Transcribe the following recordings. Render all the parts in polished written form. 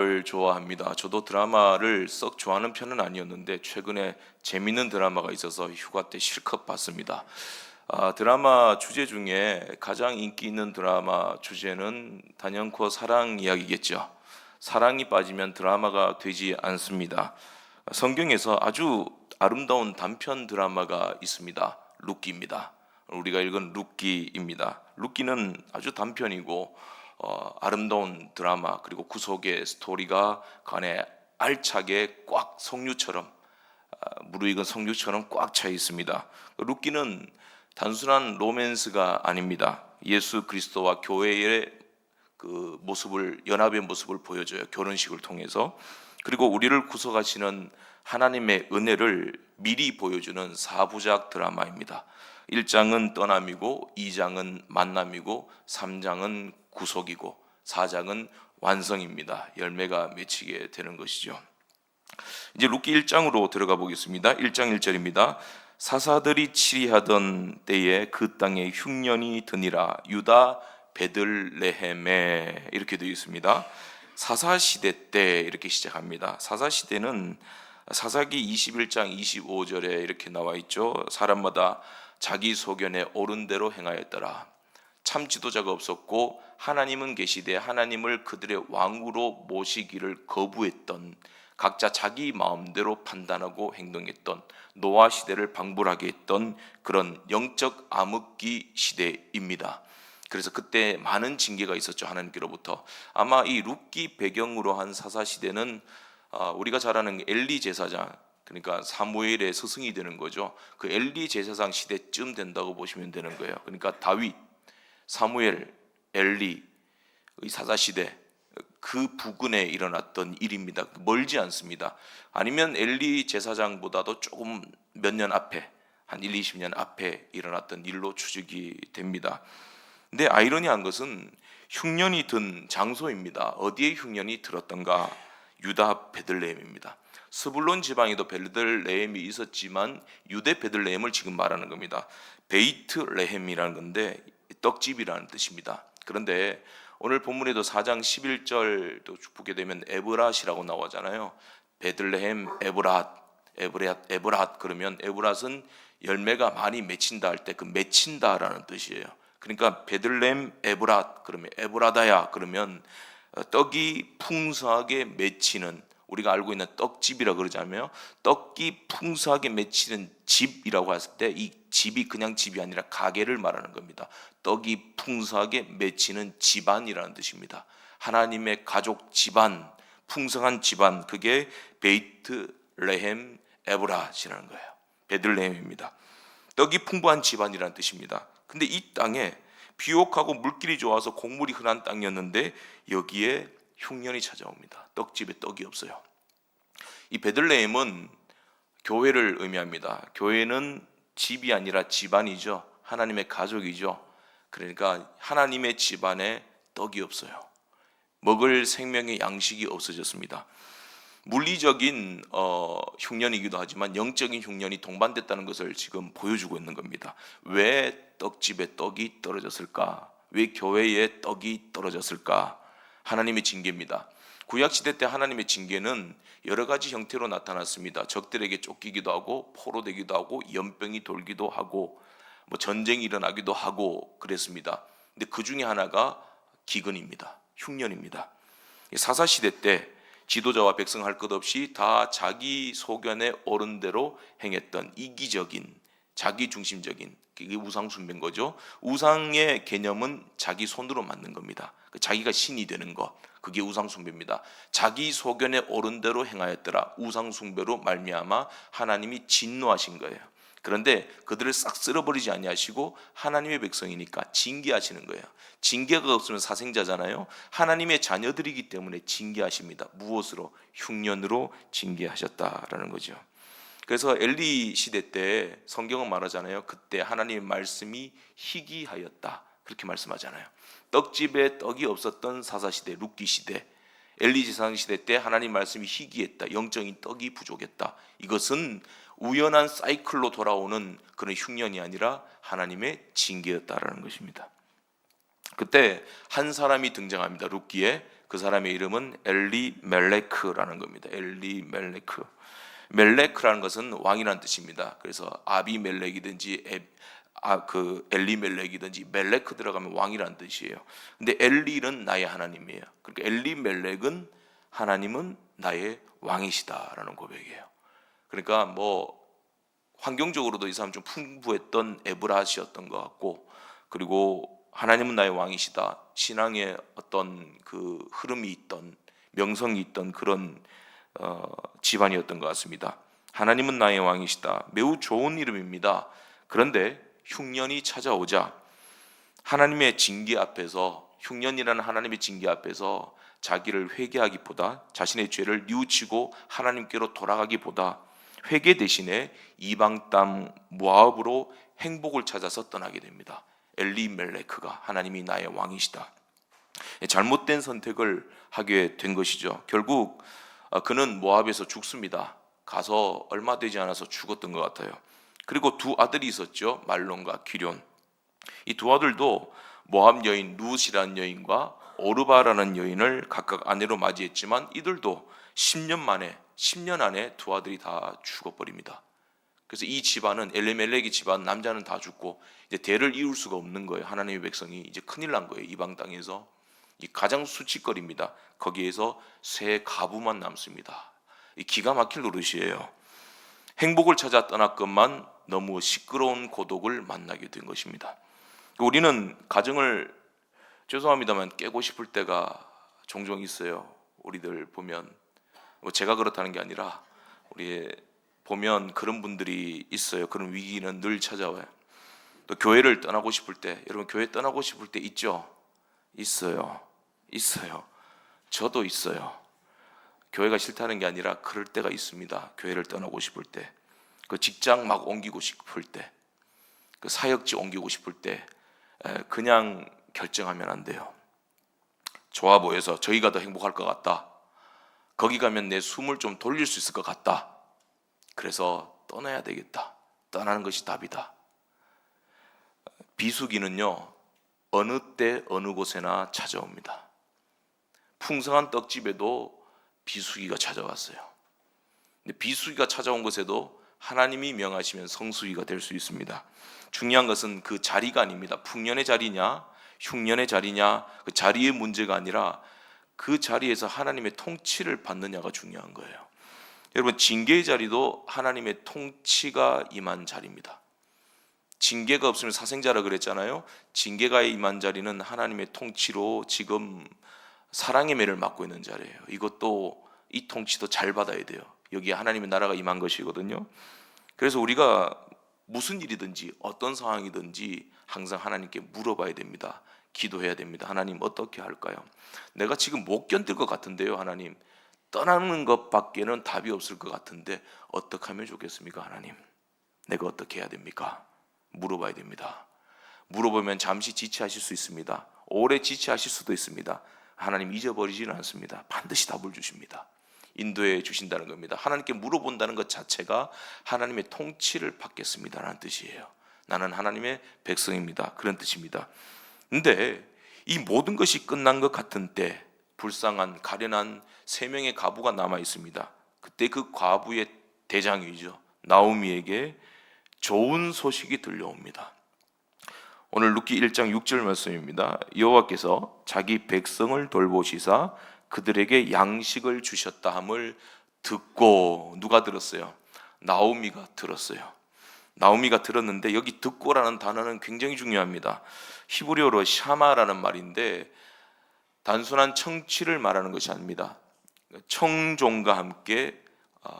를 좋아합니다. 저도 드라마를 썩 좋아하는 편은 아니었는데 최근에 재밌는 드라마가 있어서 휴가 때 실컷 봤습니다. 드라마 주제 중에 가장 인기 있는 드라마 주제는 단연코 사랑 이야기겠죠. 사랑이 빠지면 드라마가 되지 않습니다. 성경에서 아주 아름다운 단편 드라마가 있습니다. 룻기입니다. 우리가 읽은 룻기입니다. 룻기는 아주 단편이고 아름다운 드라마 그리고 구속의 스토리가 그 안에 알차게 꽉 석류처럼 무르익은 석류처럼 꽉 차 있습니다. 룻기는 단순한 로맨스가 아닙니다. 예수 그리스도와 교회의 그 모습을 연합의 모습을 보여줘요. 결혼식을 통해서. 그리고 우리를 구속하시는 하나님의 은혜를 미리 보여주는 사부작 드라마입니다. 1장은 떠남이고 2장은 만남이고 3장은 구속이고 4장은 완성입니다. 열매가 맺히게 되는 것이죠. 이제 룻기 1장으로 들어가 보겠습니다. 1장 1절입니다. 사사들이 치리하던 때에 그 땅에 흉년이 드니라. 유다 베들레헴에 이렇게 되어 있습니다. 사사시대 때 이렇게 시작합니다. 사사시대는 사사기 21장 25절에 이렇게 나와 있죠. 사람마다 자기 소견에 옳은 대로 행하였더라. 참 지도자가 없었고 하나님은 계시되 하나님을 그들의 왕으로 모시기를 거부했던, 각자 자기 마음대로 판단하고 행동했던, 노아 시대를 방불하게 했던 그런 영적 암흑기 시대입니다. 그래서 그때 많은 징계가 있었죠. 하나님께로부터. 아마 이 룻기 배경으로 한 사사시대는 우리가 잘 아는 엘리 제사장, 그러니까 사무엘의 스승이 되는 거죠. 그 엘리 제사장 시대쯤 된다고 보시면 되는 거예요. 그러니까 다윗, 사무엘, 엘리 의 사사시대 그 부근에 일어났던 일입니다. 멀지 않습니다. 아니면 엘리 제사장보다도 조금 몇 년 앞에, 한 1, 20년 앞에 일어났던 일로 추측이 됩니다. 근데 아이러니한 것은 흉년이 든 장소입니다. 어디에 흉년이 들었던가? 유다 베들레헴입니다. 스불론 지방에도 베들레헴이 있었지만 유대 베들레헴을 지금 말하는 겁니다. 베이트레헴이라는 건데 떡집이라는 뜻입니다. 그런데 오늘 본문에도 4장 11절도 보게 되면 에브랏이라고 나오잖아요. 베들레헴 에브랏 그러면 에브랏은 열매가 많이 맺힌다 할 때 그 맺힌다라는 뜻이에요. 그러니까 베들레헴 에브랏 그러면 에브라다야 그러면 떡이 풍성하게 맺히는, 우리가 알고 있는 떡집이라 그러자면 떡이 풍성하게 맺히는 집이라고 했을 때 이 집이 그냥 집이 아니라 가게를 말하는 겁니다. 떡이 풍성하게 맺히는 집안이라는 뜻입니다. 하나님의 가족 집안, 풍성한 집안, 그게 베이트레헴 에브랏이라는 거예요. 베들레헴입니다. 떡이 풍부한 집안이라는 뜻입니다. 근데 이 땅에 비옥하고 물길이 좋아서 곡물이 흔한 땅이었는데 여기에 흉년이 찾아옵니다. 떡집에 떡이 없어요. 이 베들레헴은 교회를 의미합니다. 교회는 집이 아니라 집안이죠. 하나님의 가족이죠. 그러니까 하나님의 집안에 떡이 없어요. 먹을 생명의 양식이 없어졌습니다. 물리적인 흉년이기도 하지만 영적인 흉년이 동반됐다는 것을 지금 보여주고 있는 겁니다. 왜 떡집에 떡이 떨어졌을까? 왜 교회에 떡이 떨어졌을까? 하나님의 징계입니다. 구약시대 때 하나님의 징계는 여러 가지 형태로 나타났습니다. 적들에게 쫓기기도 하고 포로되기도 하고 연병이 돌기도 하고 전쟁이 일어나기도 하고 그랬습니다. 근데 그 중에 하나가 기근입니다. 흉년입니다. 사사시대 때 지도자와 백성 할 것 없이 다 자기 소견에 옳은 대로 행했던 이기적인, 자기중심적인, 그게 우상숭배인 거죠. 우상의 개념은 자기 손으로 만든 겁니다. 자기가 신이 되는 것, 그게 우상숭배입니다. 자기 소견에 옳은 대로 행하였더라. 우상숭배로 말미암아 하나님이 진노하신 거예요. 그런데 그들을 싹 쓸어버리지 아니하시고 하나님의 백성이니까 징계하시는 거예요. 징계가 없으면 사생자잖아요. 하나님의 자녀들이기 때문에 징계하십니다. 무엇으로? 흉년으로 징계하셨다라는 거죠. 그래서 엘리 시대 때 성경은 말하잖아요. 그때 하나님의 말씀이 희귀하였다, 그렇게 말씀하잖아요. 떡집에 떡이 없었던 사사시대, 룻기 시대, 엘리 제사장 시대 때 하나님 말씀이 희귀했다, 영적인 떡이 부족했다. 이것은 우연한 사이클로 돌아오는 그런 흉년이 아니라 하나님의 징계였다라는 것입니다. 그때 한 사람이 등장합니다. 룻기에. 그 사람의 이름은 엘리멜레크라는 겁니다. 엘리멜레크. 멜레크라는 것은 왕이라는 뜻입니다. 그래서 아비멜렉이든지 엘리멜렉이든지 멜레크 들어가면 왕이라는 뜻이에요. 근데 엘리는 나의 하나님이에요. 그러니까 엘리멜렉은 하나님은 나의 왕이시다라는 고백이에요. 그러니까 뭐 환경적으로도 이 사람 좀 풍부했던 에브라시였던 것 같고, 그리고 하나님은 나의 왕이시다, 신앙의 어떤 그 흐름이 있던, 명성이 있던 그런 집안이었던 것 같습니다. 하나님은 나의 왕이시다, 매우 좋은 이름입니다. 그런데 흉년이 찾아오자 하나님의 징계 앞에서, 흉년이라는 하나님의 징계 앞에서 자기를 회개하기보다, 자신의 죄를 뉘우치고 하나님께로 돌아가기보다 회개 대신에 이방 땅 모압으로 행복을 찾아서 떠나게 됩니다. 엘리멜레크가 하나님이 나의 왕이시다, 잘못된 선택을 하게 된 것이죠. 결국 그는 모압에서 죽습니다. 가서 얼마 되지 않아서 죽었던 것 같아요. 그리고 두 아들이 있었죠. 말론과 기럨. 이 두 아들도 모압 여인 룻이라는 여인과 오르바라는 여인을 각각 아내로 맞이했지만 이들도 10년 안에 두 아들이 다 죽어버립니다. 그래서 이 집안은, 엘리멜렉의 집안, 남자는 다 죽고 이제 대를 이을 수가 없는 거예요. 하나님의 백성이 이제 큰일 난 거예요. 이방 땅에서 이 가장 수치거리입니다. 거기에서 세 가부만 남습니다. 이 기가 막힐 노릇이에요. 행복을 찾아 떠났건만 너무 시끄러운 고독을 만나게 된 것입니다. 우리는 가정을, 죄송합니다만, 깨고 싶을 때가 종종 있어요. 우리들 보면, 뭐 제가 그렇다는 게 아니라 우리 보면 그런 분들이 있어요. 그런 위기는 늘 찾아와요. 또 교회를 떠나고 싶을 때, 여러분 교회 떠나고 싶을 때 있죠? 있어요. 저도 있어요. 교회가 싫다는 게 아니라 그럴 때가 있습니다. 교회를 떠나고 싶을 때, 그 직장 막 옮기고 싶을 때, 그 사역지 옮기고 싶을 때 그냥 결정하면 안 돼요. 좋아 보여서, 저희가 더 행복할 것 같다, 거기 가면 내 숨을 좀 돌릴 수 있을 것 같다, 그래서 떠나야 되겠다. 떠나는 것이 답이다. 비수기는요, 어느 때 어느 곳에나 찾아옵니다. 풍성한 떡집에도 비수기가 찾아왔어요. 근데 비수기가 찾아온 것에도 하나님이 명하시면 성수기가 될 수 있습니다. 중요한 것은 그 자리가 아닙니다. 풍년의 자리냐 흉년의 자리냐, 그 자리의 문제가 아니라 그 자리에서 하나님의 통치를 받느냐가 중요한 거예요. 여러분, 징계의 자리도 하나님의 통치가 임한 자리입니다. 징계가 없으면 사생자라 그랬잖아요. 징계가 임한 자리는 하나님의 통치로 지금 사랑의 매를 맡고 있는 자리예요. 이것도, 이 통치도 잘 받아야 돼요. 여기에 하나님의 나라가 임한 것이거든요. 그래서 우리가 무슨 일이든지 어떤 상황이든지 항상 하나님께 물어봐야 됩니다. 기도해야 됩니다. 하나님, 어떻게 할까요? 내가 지금 못 견딜 것 같은데요. 하나님, 떠나는 것밖에는 답이 없을 것 같은데 어떻게 하면 좋겠습니까? 하나님, 내가 어떻게 해야 됩니까? 물어봐야 됩니다. 물어보면 잠시 지체하실 수 있습니다. 오래 지체하실 수도 있습니다. 하나님 잊어버리지는 않습니다. 반드시 답을 주십니다. 인도해 주신다는 겁니다. 하나님께 물어본다는 것 자체가 하나님의 통치를 받겠습니다라는 뜻이에요. 나는 하나님의 백성입니다, 그런 뜻입니다. 근데 이 모든 것이 끝난 것 같은 때 불쌍한 가련한 세 명의 과부가 남아 있습니다. 그때 그 과부의 대장이죠, 나오미에게 좋은 소식이 들려옵니다. 오늘 룻기 1장 6절 말씀입니다. 여호와께서 자기 백성을 돌보시사 그들에게 양식을 주셨다 함을 듣고, 누가 들었어요? 나오미가 들었어요. 나오미가 들었는데, 여기 듣고라는 단어는 굉장히 중요합니다. 히브리어로 샤마라는 말인데 단순한 청취를 말하는 것이 아닙니다. 청종과 함께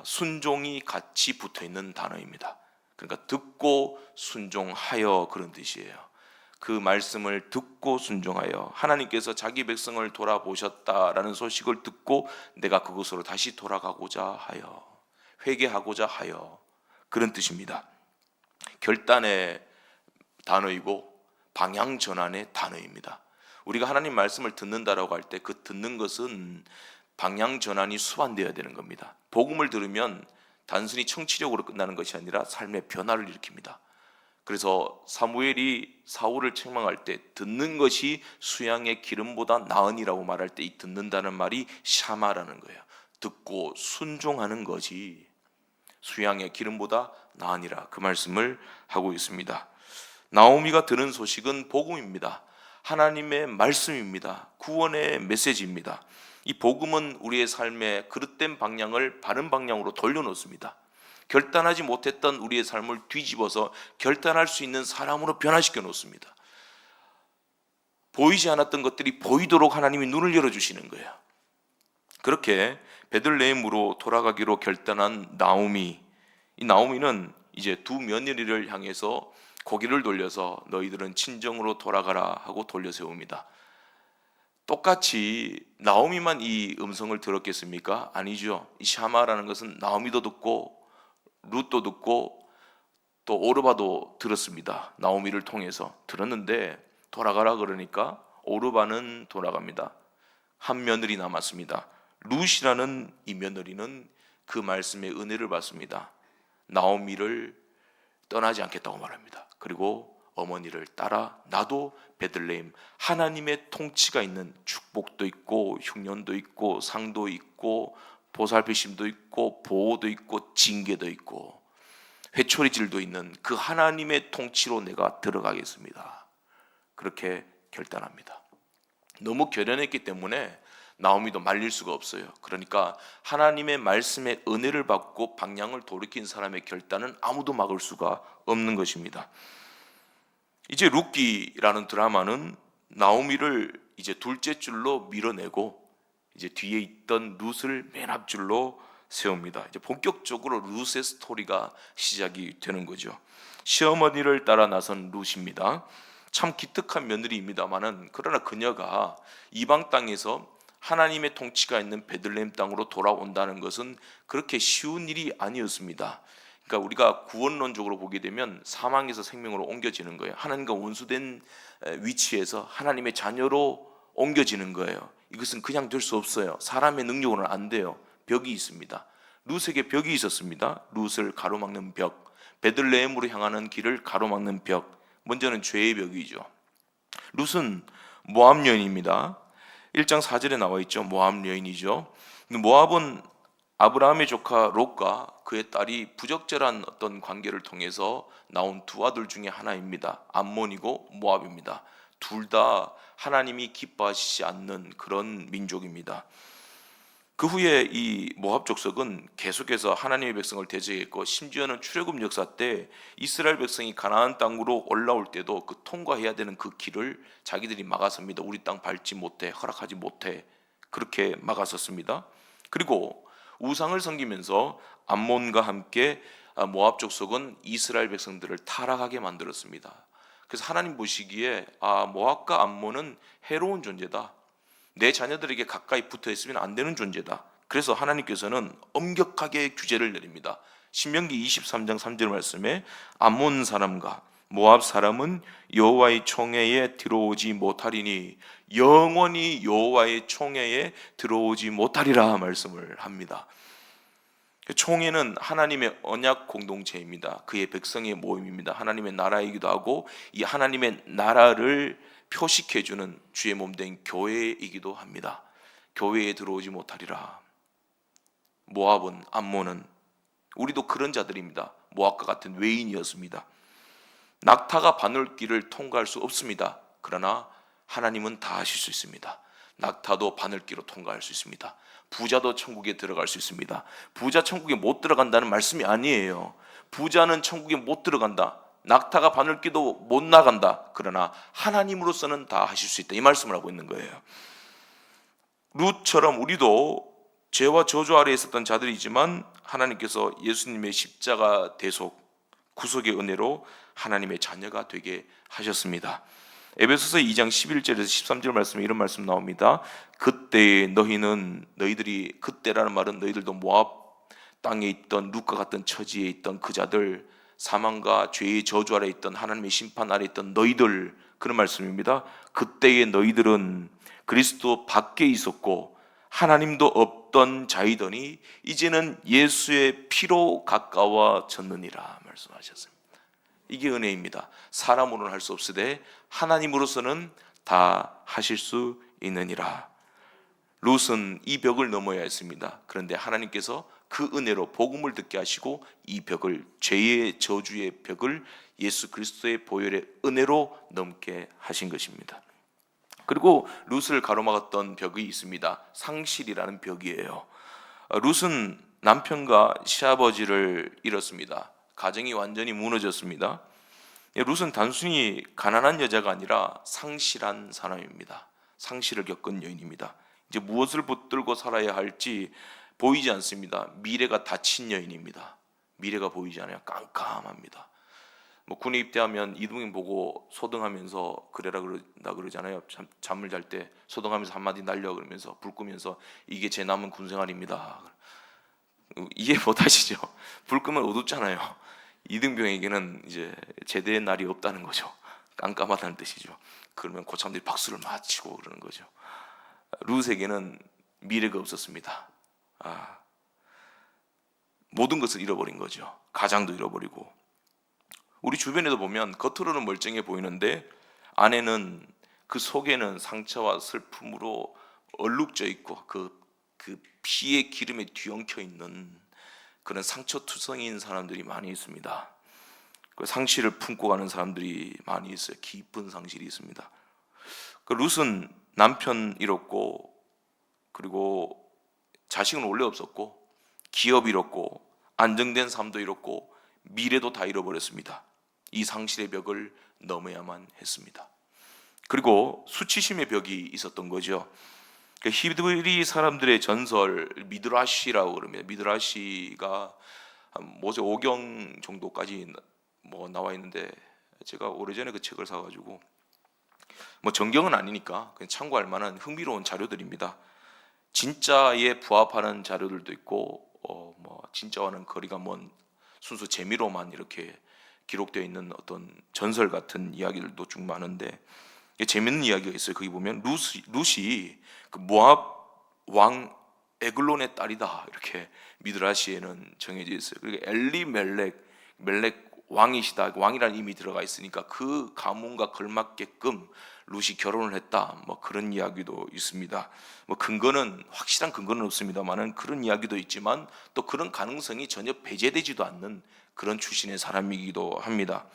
순종이 같이 붙어 있는 단어입니다. 그러니까 듣고 순종하여, 그런 뜻이에요. 그 말씀을 듣고 순종하여, 하나님께서 자기 백성을 돌아보셨다라는 소식을 듣고 내가 그곳으로 다시 돌아가고자 하여, 회개하고자 하여, 그런 뜻입니다. 결단의 단어이고 방향 전환의 단어입니다. 우리가 하나님 말씀을 듣는다라고 할 때 그 듣는 것은 방향 전환이 수반되어야 되는 겁니다. 복음을 들으면 단순히 청취력으로 끝나는 것이 아니라 삶의 변화를 일으킵니다. 그래서 사무엘이 사울을 책망할 때 듣는 것이 수양의 기름보다 나으니라고 말할 때 이 듣는다는 말이 샤마라는 거예요. 듣고 순종하는 것이 수양의 기름보다 나으니라, 그 말씀을 하고 있습니다. 나오미가 들은 소식은 복음입니다. 하나님의 말씀입니다. 구원의 메시지입니다. 이 복음은 우리의 삶의 그릇된 방향을 바른 방향으로 돌려놓습니다. 결단하지 못했던 우리의 삶을 뒤집어서 결단할 수 있는 사람으로 변화시켜 놓습니다. 보이지 않았던 것들이 보이도록 하나님이 눈을 열어주시는 거예요. 그렇게 베들레헴으로 돌아가기로 결단한 나오미, 이 나오미는 이제 두 며느리를 향해서 고개를 돌려서 너희들은 친정으로 돌아가라 하고 돌려 세웁니다. 똑같이 나오미만 이 음성을 들었겠습니까? 아니죠. 이 샤마라는 것은 나오미도 듣고 룻도 듣고 또 오르바도 들었습니다. 나오미를 통해서 들었는데 돌아가라 그러니까 오르바는 돌아갑니다. 한 며느리 남았습니다. 룻이라는 이 며느리는 그 말씀의 은혜를 받습니다. 나오미를 떠나지 않겠다고 말합니다. 그리고 어머니를 따라 나도 베들레헴, 하나님의 통치가 있는, 축복도 있고 흉년도 있고 상도 있고 보살피심도 있고 보호도 있고 징계도 있고 회초리질도 있는 그 하나님의 통치로 내가 들어가겠습니다. 그렇게 결단합니다. 너무 결연했기 때문에 나오미도 말릴 수가 없어요. 그러니까 하나님의 말씀의 은혜를 받고 방향을 돌이킨 사람의 결단은 아무도 막을 수가 없는 것입니다. 이제 룻기라는 드라마는 나오미를 이제 둘째 줄로 밀어내고 이제 뒤에 있던 룻을 맨 앞줄로 세웁니다. 이제 본격적으로 룻의 스토리가 시작이 되는 거죠. 시어머니를 따라 나선 룻입니다. 참 기특한 며느리입니다만은 그러나 그녀가 이방 땅에서 하나님의 통치가 있는 베들레헴 땅으로 돌아온다는 것은 그렇게 쉬운 일이 아니었습니다. 그러니까 우리가 구원론적으로 보게 되면 사망에서 생명으로 옮겨지는 거예요. 하나님과 원수된 위치에서 하나님의 자녀로 옮겨지는 거예요. 이것은 그냥 될 수 없어요. 사람의 능력으로는 안 돼요. 벽이 있습니다. 룻에게 벽이 있었습니다. 룻을 가로막는 벽, 베들레헴으로 향하는 길을 가로막는 벽. 먼저는 죄의 벽이죠. 룻은 모압 여인입니다. 1장 4절에 나와 있죠. 모압 여인이죠. 모압은 아브라함의 조카 롯과 그의 딸이 부적절한 어떤 관계를 통해서 나온 두 아들 중에 하나입니다. 암몬이고 모압입니다. 둘 다 하나님이 기뻐하시지 않는 그런 민족입니다. 그 후에 이 모압 족속은 계속해서 하나님의 백성을 대적했고 심지어는 출애굽 역사 때 이스라엘 백성이 가나안 땅으로 올라올 때도 그 통과해야 되는 그 길을 자기들이 막았습니다. 우리 땅 밟지 못해, 허락하지 못해, 그렇게 막았었습니다. 그리고 우상을 섬기면서 암몬과 함께 모압 족속은 이스라엘 백성들을 타락하게 만들었습니다. 그래서 하나님 보시기에 모압과 암몬은 해로운 존재다. 내 자녀들에게 가까이 붙어 있으면 안 되는 존재다. 그래서 하나님께서는 엄격하게 규제를 내립니다. 신명기 23장 3절 말씀에 암몬 사람과 모압 사람은 여호와의 총회에 들어오지 못하리니 영원히 여호와의 총회에 들어오지 못하리라 말씀을 합니다. 총회는 하나님의 언약 공동체입니다. 그의 백성의 모임입니다. 하나님의 나라이기도 하고 이 하나님의 나라를 표식해주는 주의 몸된 교회이기도 합니다. 교회에 들어오지 못하리라. 모압은, 암몬은 우리도 그런 자들입니다. 모압과 같은 외인이었습니다. 낙타가 바늘길을 통과할 수 없습니다. 그러나 하나님은 다 하실 수 있습니다. 낙타도 바늘길로 통과할 수 있습니다. 부자도 천국에 들어갈 수 있습니다. 부자 천국에 못 들어간다는 말씀이 아니에요. 부자는 천국에 못 들어간다. 낙타가 바늘길도 못 나간다. 그러나 하나님으로서는 다 하실 수 있다. 이 말씀을 하고 있는 거예요. 룻처럼 우리도 죄와 저주 아래에 있었던 자들이지만 하나님께서 예수님의 십자가 대속 구속의 은혜로 하나님의 자녀가 되게 하셨습니다. 에베소서 2장 11절에서 13절 말씀에 이런 말씀 나옵니다. 그때 너희들이, 그때라는 말은 너희들도 모압 땅에 있던 룻과 같은 처지에 있던 그 자들, 사망과 죄의 저주 아래 있던 하나님의 심판 아래 있던 너희들, 그런 말씀입니다. 그때의 너희들은 그리스도 밖에 있었고 하나님도 없던 자이더니 이제는 예수의 피로 가까워졌느니라 말씀하셨습니다. 이게 은혜입니다. 사람으로는 할 수 없으되 하나님으로서는 다 하실 수 있느니라. 룻은 이 벽을 넘어야 했습니다. 그런데 하나님께서 그 은혜로 복음을 듣게 하시고 이 벽을, 죄의 저주의 벽을 예수 그리스도의 보혈의 은혜로 넘게 하신 것입니다. 그리고 룻을 가로막았던 벽이 있습니다. 상실이라는 벽이에요. 룻은 남편과 시아버지를 잃었습니다. 가정이 완전히 무너졌습니다. 룻은 단순히 가난한 여자가 아니라 상실한 사람입니다. 상실을 겪은 여인입니다. 이제 무엇을 붙들고 살아야 할지 보이지 않습니다. 미래가 닫힌 여인입니다. 미래가 보이지 않아요. 깜깜합니다. 군에 입대하면 이등병 보고 소등하면서 그래라 그런다 그러잖아요. 잠을 잘 때 소등하면서 한마디 날려 그러면서 불 끄면서 이게 제 남은 군생활입니다. 이해 못하시죠? 불 끄면 어둡잖아요. 이등병에게는 이제 제대의 날이 없다는 거죠. 깜깜하다는 뜻이죠. 그러면 고참들이 박수를 막 치고 그러는 거죠. 룻에게는 미래가 없었습니다. 모든 것을 잃어버린 거죠. 가장도 잃어버리고. 우리 주변에도 보면 겉으로는 멀쩡해 보이는데 안에는, 그 속에는 상처와 슬픔으로 얼룩져 있고 그 피의 기름에 뒤엉켜 있는 그런 상처투성이인 사람들이 많이 있습니다. 그 상실을 품고 가는 사람들이 많이 있어요. 깊은 상실이 있습니다. 그 룻은 남편 잃었고, 그리고 자식은 원래 없었고, 기업 잃었고, 안정된 삶도 잃었고, 미래도 다 잃어버렸습니다. 이 상실의 벽을 넘어야만 했습니다. 그리고 수치심의 벽이 있었던 거죠. 히브리 사람들의 전설, 미드라시라고 그럽니다. 미드라시가 모세 5경 정도까지 나와 있는데, 제가 오래전에 그 책을 사가지고, 정경은 아니니까 그냥 참고할 만한 흥미로운 자료들입니다. 진짜에 부합하는 자료들도 있고, 진짜와는 거리가 먼 순수 재미로만 이렇게 기록되어 있는 어떤 전설 같은 이야기들도 쭉 많은데, 재밌는 이야기가 있어요. 거기 보면 룻이 그 모압 왕 에글론의 딸이다, 이렇게 미드라시에는 정해져 있어요. 그리고 멜렉 왕이시다, 왕이라는 이미 들어가 있으니까 그 가문과 걸맞게끔 룻이 결혼을 했다, 그런 이야기도 있습니다. 근거는, 확실한 근거는 없습니다만은 그런 이야기도 있지만 또 그런 가능성이 전혀 배제되지도 않는 그런 출신의 사람이기도 합니다.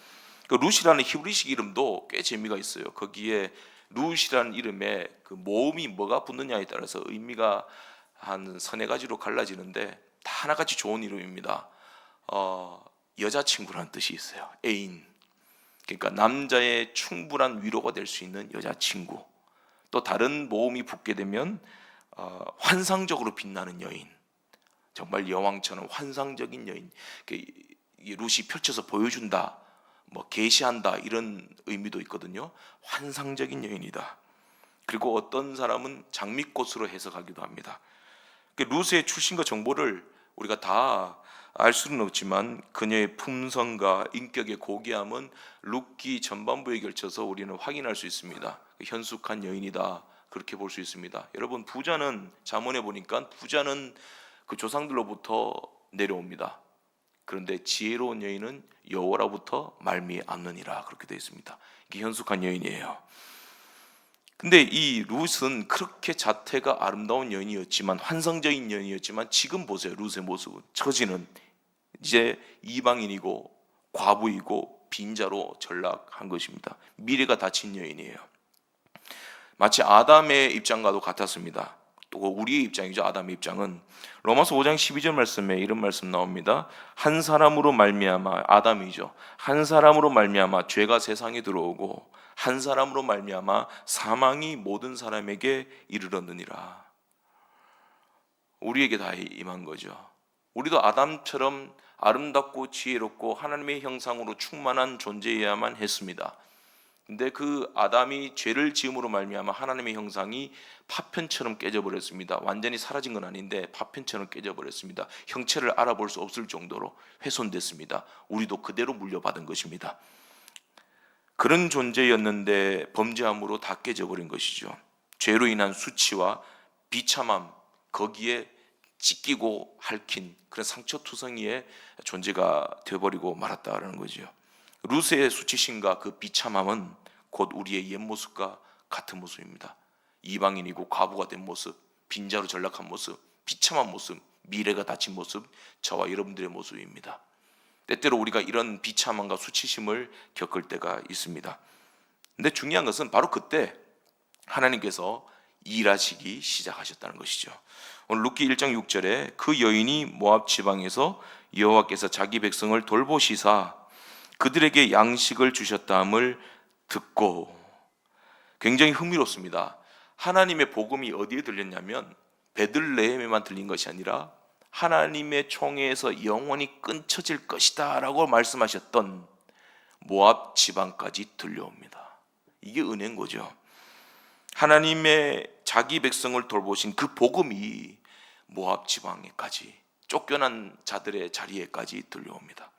그 룻이라는 히브리식 이름도 꽤 재미가 있어요. 거기에 룻이라는 이름에 그 모음이 뭐가 붙느냐에 따라서 의미가 한 서너 가지로 갈라지는데 다 하나같이 좋은 이름입니다. 여자친구라는 뜻이 있어요. 애인. 그러니까 남자의 충분한 위로가 될 수 있는 여자친구. 또 다른 모음이 붙게 되면 환상적으로 빛나는 여인. 정말 여왕처럼 환상적인 여인. 룻이 펼쳐서 보여준다, 계시한다, 이런 의미도 있거든요. 환상적인 여인이다. 그리고 어떤 사람은 장미꽃으로 해석하기도 합니다. 룻의 출신과 정보를 우리가 다 알 수는 없지만 그녀의 품성과 인격의 고귀함은 룻기 전반부에 걸쳐서 우리는 확인할 수 있습니다. 현숙한 여인이다, 그렇게 볼 수 있습니다. 여러분, 부자는 잠언에 보니까 부자는 그 조상들로부터 내려옵니다. 그런데 지혜로운 여인은 여호와로부터 말미암느니라, 그렇게 되어 있습니다. 이게 현숙한 여인이에요. 근데 이 룻은 그렇게 자태가 아름다운 여인이었지만, 환상적인 여인이었지만, 지금 보세요. 룻의 모습은, 처지는 이제 이방인이고 과부이고 빈자로 전락한 것입니다. 미래가 닫힌 여인이에요. 마치 아담의 입장과도 같았습니다. 또 우리의 입장이죠. 아담의 입장은 로마서 5장 12절 말씀에 이런 말씀 나옵니다. 한 사람으로 말미암아, 아담이죠, 한 사람으로 말미암아 죄가 세상에 들어오고 한 사람으로 말미암아 사망이 모든 사람에게 이르렀느니라. 우리에게 다 임한 거죠. 우리도 아담처럼 아름답고 지혜롭고 하나님의 형상으로 충만한 존재여야만 했습니다. 근데 그 아담이 죄를 지음으로 말미암아 하나님의 형상이 파편처럼 깨져버렸습니다. 완전히 사라진 건 아닌데 파편처럼 깨져버렸습니다. 형체를 알아볼 수 없을 정도로 훼손됐습니다. 우리도 그대로 물려받은 것입니다. 그런 존재였는데 범죄함으로 다 깨져버린 것이죠. 죄로 인한 수치와 비참함, 거기에 찢기고 핥힌 그런 상처투성이의 존재가 되어버리고 말았다는 거죠. 룻의 수치심과 그 비참함은 곧 우리의 옛 모습과 같은 모습입니다. 이방인이고 과부가 된 모습, 빈자로 전락한 모습, 비참한 모습, 미래가 닫힌 모습, 저와 여러분들의 모습입니다. 때때로 우리가 이런 비참함과 수치심을 겪을 때가 있습니다. 근데 중요한 것은 바로 그때 하나님께서 일하시기 시작하셨다는 것이죠. 오늘 룻기 1장 6절에 그 여인이 모압 지방에서 여호와께서 자기 백성을 돌보시사 그들에게 양식을 주셨다함을 듣고, 굉장히 흥미롭습니다. 하나님의 복음이 어디에 들렸냐면 베들레헴에만 들린 것이 아니라 하나님의 총회에서 영원히 끊쳐질 것이다 라고 말씀하셨던 모압 지방까지 들려옵니다. 이게 은혜인 거죠. 하나님의 자기 백성을 돌보신 그 복음이 모압 지방에까지, 쫓겨난 자들의 자리에까지 들려옵니다.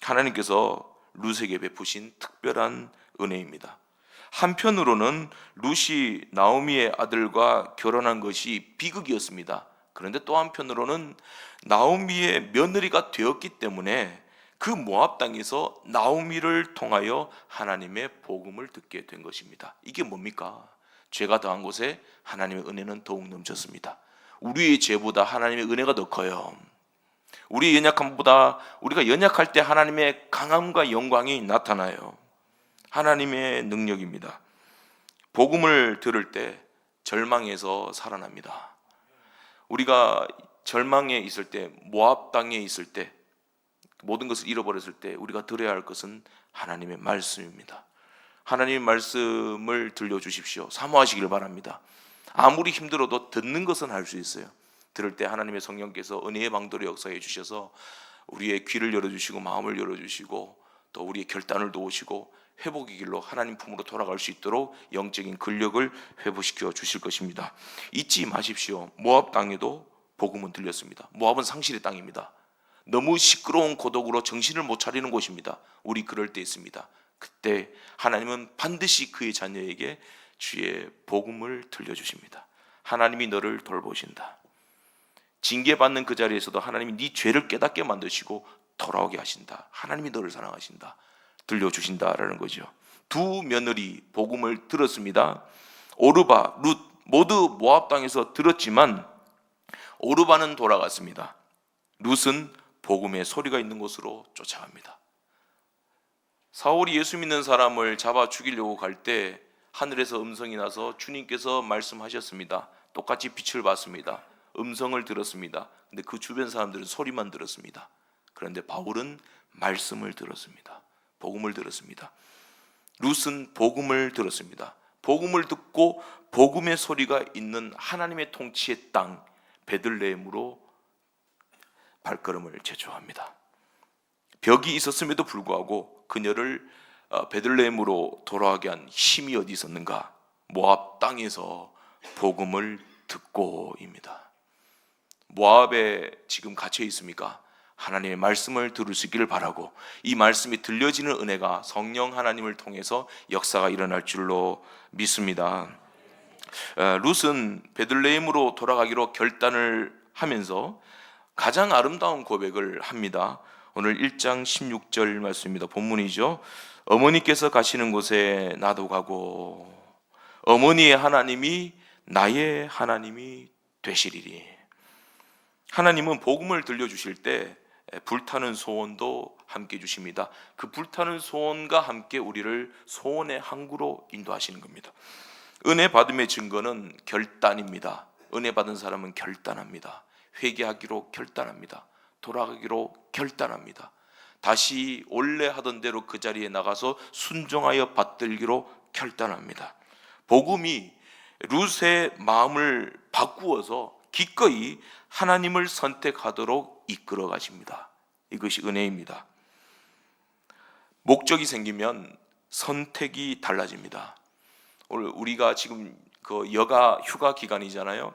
하나님께서 룻에게 베푸신 특별한 은혜입니다. 한편으로는 룻이 나오미의 아들과 결혼한 것이 비극이었습니다. 그런데 또 한편으로는 나오미의 며느리가 되었기 때문에 그 모압 땅에서 나오미를 통하여 하나님의 복음을 듣게 된 것입니다. 이게 뭡니까? 죄가 더한 곳에 하나님의 은혜는 더욱 넘쳤습니다. 우리의 죄보다 하나님의 은혜가 더 커요. 우리의 연약함보다 우리가 연약할 때 하나님의 강함과 영광이 나타나요. 하나님의 능력입니다. 복음을 들을 때 절망에서 살아납니다. 우리가 절망에 있을 때, 모압 땅에 있을 때, 모든 것을 잃어버렸을 때 우리가 들어야 할 것은 하나님의 말씀입니다. 하나님의 말씀을 들려주십시오. 사모하시길 바랍니다. 아무리 힘들어도 듣는 것은 할 수 있어요. 들을 때 하나님의 성령께서 은혜의 방도로 역사해 주셔서 우리의 귀를 열어주시고 마음을 열어주시고 또 우리의 결단을 도우시고 회복의 길로 하나님 품으로 돌아갈 수 있도록 영적인 근력을 회복시켜 주실 것입니다. 잊지 마십시오. 모압 땅에도 복음은 들렸습니다. 모압은 상실의 땅입니다. 너무 시끄러운 고독으로 정신을 못 차리는 곳입니다. 우리 그럴 때 있습니다. 그때 하나님은 반드시 그의 자녀에게 주의 복음을 들려주십니다. 하나님이 너를 돌보신다. 징계받는 그 자리에서도 하나님이 네 죄를 깨닫게 만드시고 돌아오게 하신다. 하나님이 너를 사랑하신다. 들려주신다라는 거죠. 두 며느리 복음을 들었습니다. 오르바, 룻 모두 모압 땅에서 들었지만 오르바는 돌아갔습니다. 룻은 복음의 소리가 있는 곳으로 쫓아갑니다. 사울이 예수 믿는 사람을 잡아 죽이려고 갈 때 하늘에서 음성이 나서 주님께서 말씀하셨습니다. 똑같이 빛을 봤습니다. 음성을 들었습니다. 근데 그 주변 사람들은 소리만 들었습니다. 그런데 바울은 말씀을 들었습니다. 복음을 들었습니다. 룻은 복음을 들었습니다. 복음을 듣고 복음의 소리가 있는 하나님의 통치의 땅 베들레헴으로 발걸음을 제초합니다. 벽이 있었음에도 불구하고 그녀를 베들레헴으로 돌아가게 한 힘이 어디 있었는가? 모압 땅에서 복음을 듣고입니다. 모압에 지금 갇혀 있습니까? 하나님의 말씀을 들을 수 있기를 바라고, 이 말씀이 들려지는 은혜가 성령 하나님을 통해서 역사가 일어날 줄로 믿습니다. 룻은 베들레헴으로 돌아가기로 결단을 하면서 가장 아름다운 고백을 합니다. 오늘 1장 16절 말씀입니다. 본문이죠. 어머니께서 가시는 곳에 나도 가고 어머니의 하나님이 나의 하나님이 되시리리. 하나님은 복음을 들려주실 때 불타는 소원도 함께 주십니다. 그 불타는 소원과 함께 우리를 소원의 항구로 인도하시는 겁니다. 은혜 받음의 증거는 결단입니다. 은혜 받은 사람은 결단합니다. 회개하기로 결단합니다. 돌아가기로 결단합니다. 다시 원래 하던 대로 그 자리에 나가서 순종하여 받들기로 결단합니다. 복음이 룻의 마음을 바꾸어서 기꺼이 하나님을 선택하도록 이끌어 가십니다. 이것이 은혜입니다. 목적이 생기면 선택이 달라집니다. 오늘 우리가 지금 그 여가 휴가 기간이잖아요.